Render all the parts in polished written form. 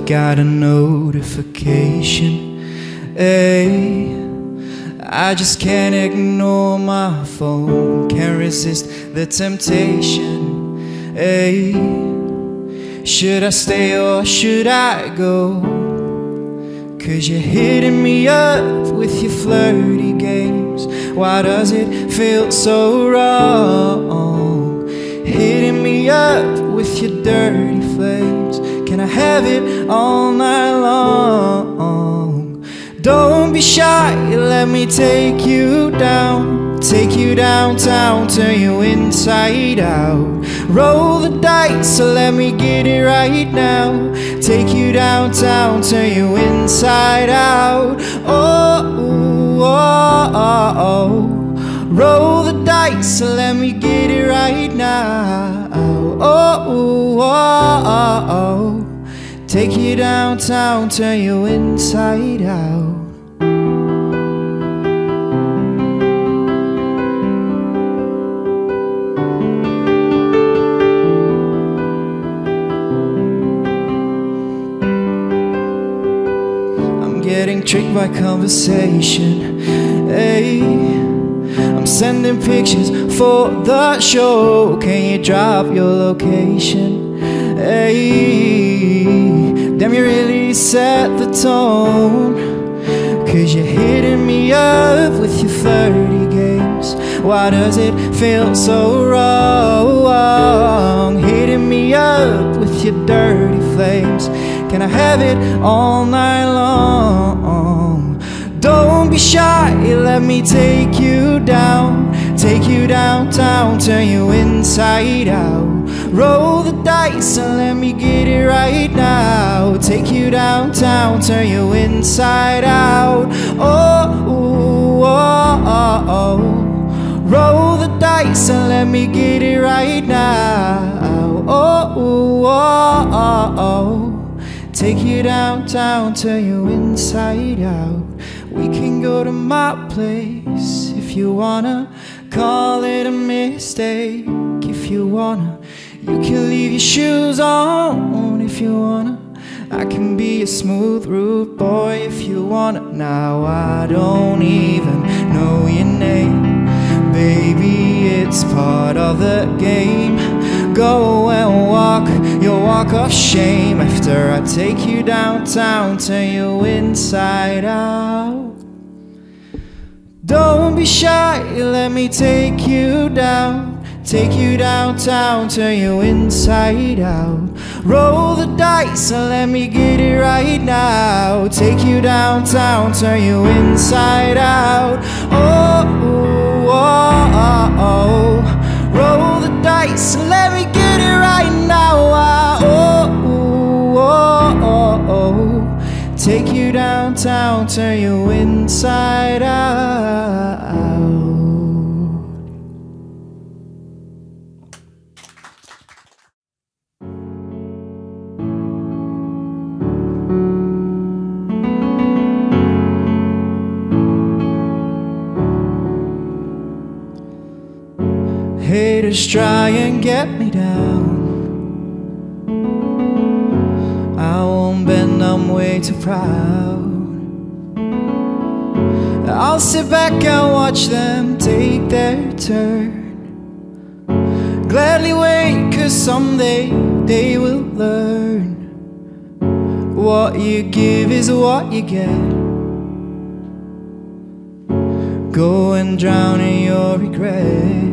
got a notification. Hey, I just can't ignore my phone, can't resist the temptation. Hey, should I stay or should I go? 'Cause you're hitting me up with your flirty games. Why does it feel so wrong? Hitting me up with your dirty flames. Can I have it all night long? Don't be shy, let me take you down. Take you downtown, turn you inside out. Roll the dice, so let me get it right now. Take you downtown, turn you inside out. Oh, oh, oh, oh. Roll the dice, so let me get it right now. Oh, oh, oh, oh. Take you downtown, turn you inside out. Getting tricked by conversation. Hey, I'm sending pictures for the show. Can you drop your location? Hey, damn, you really set the tone. 'Cause you're hitting me up with your flirty games. Why does it feel so wrong? Hitting me up with your dirty flames. Can I have it all night long? Don't be shy, let me take you down. Take you downtown, turn you inside out. Roll the dice and let me get it right now. Take you downtown, turn you inside out. Oh, oh, oh, oh. Roll the dice and let me get it right now. Oh, oh, oh, oh. Take you downtown, turn you inside out. We can go to my place if you wanna. Call it a mistake if you wanna. You can leave your shoes on if you wanna. I can be a smooth rude boy if you wanna. Now I don't even know your name. Baby, it's part of the game. Go and walk your walk of shame. After I take you downtown, turn you inside out. Don't be shy, let me take you down. Take you downtown, turn you inside out. Roll the dice and let me get it right now. Take you downtown, turn you inside out. Oh, oh, oh, oh. Roll the dice and let me get it right now. Oh, oh, oh, oh. Take you downtown, turn you inside out. Haters try and get me down. I won't bend, I'm way too proud. I'll sit back and watch them take their turn. Gladly wait, 'cause someday they will learn. What you give is what you get. Go and drown in your regret.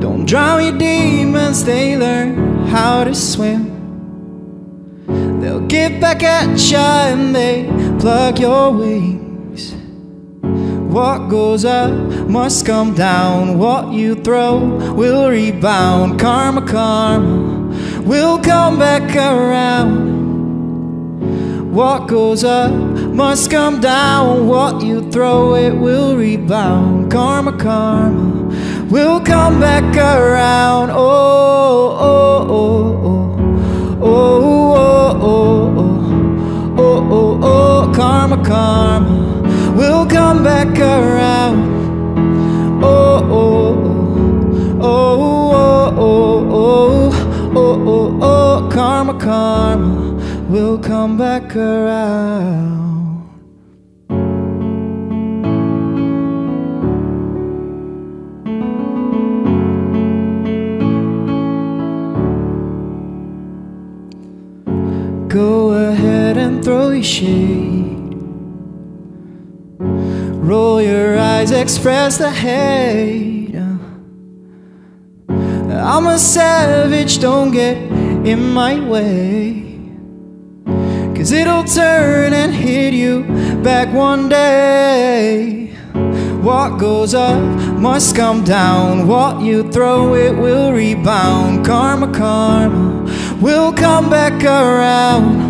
Don't drown your demons, they learn how to swim. They'll get back at ya and they pluck your wings. What goes up must come down. What you throw will rebound. Karma, karma will come back around. What goes up must come down. What you throw, it will rebound. Karma, karma will come back around. Oh, oh, oh, oh, oh, oh, oh, oh, oh, oh, oh. Karma, karma will come back around. Oh, oh, oh, oh, oh, oh, oh, oh, oh. oh, karma, karma will come back around. Go ahead and throw your shade, roll your eyes, express the hate. I'm a savage, don't get in my way, 'cause it'll turn and hit you back one day. What goes up must come down, what you throw it will rebound. Karma, karma will come back around.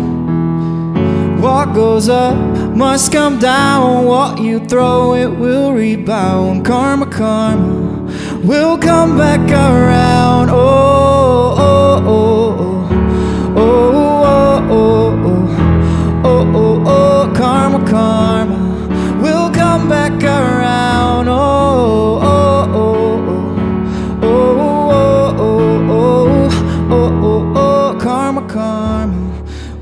What goes up must come down, what you throw it will rebound. Karma, karma will come back around. Oh, oh, oh, oh, oh, oh, oh, oh, oh, oh, karma, karma will come back around. Oh, oh, oh, oh, oh, oh, oh, oh, oh, karma, karma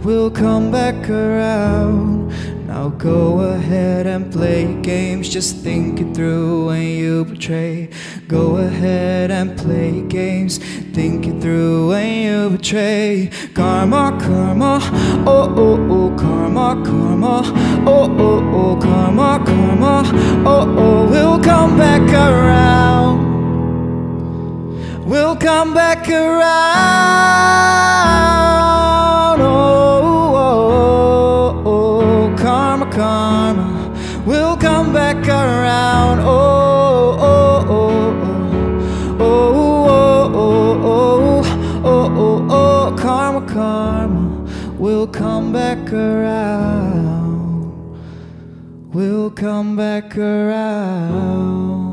will come back around. Now go ahead and play games, just think it through when you betray. Go ahead and play games, think it through when you betray. Karma, karma, oh, oh, oh, karma, karma, oh, oh, oh, karma, karma, oh, oh, will come back around. Will come back around. Oh, oh, oh, karma, karma will come back around. Oh, oh, oh, oh, oh, oh, oh, oh, oh, oh, karma, karma will come back around. Will come back around.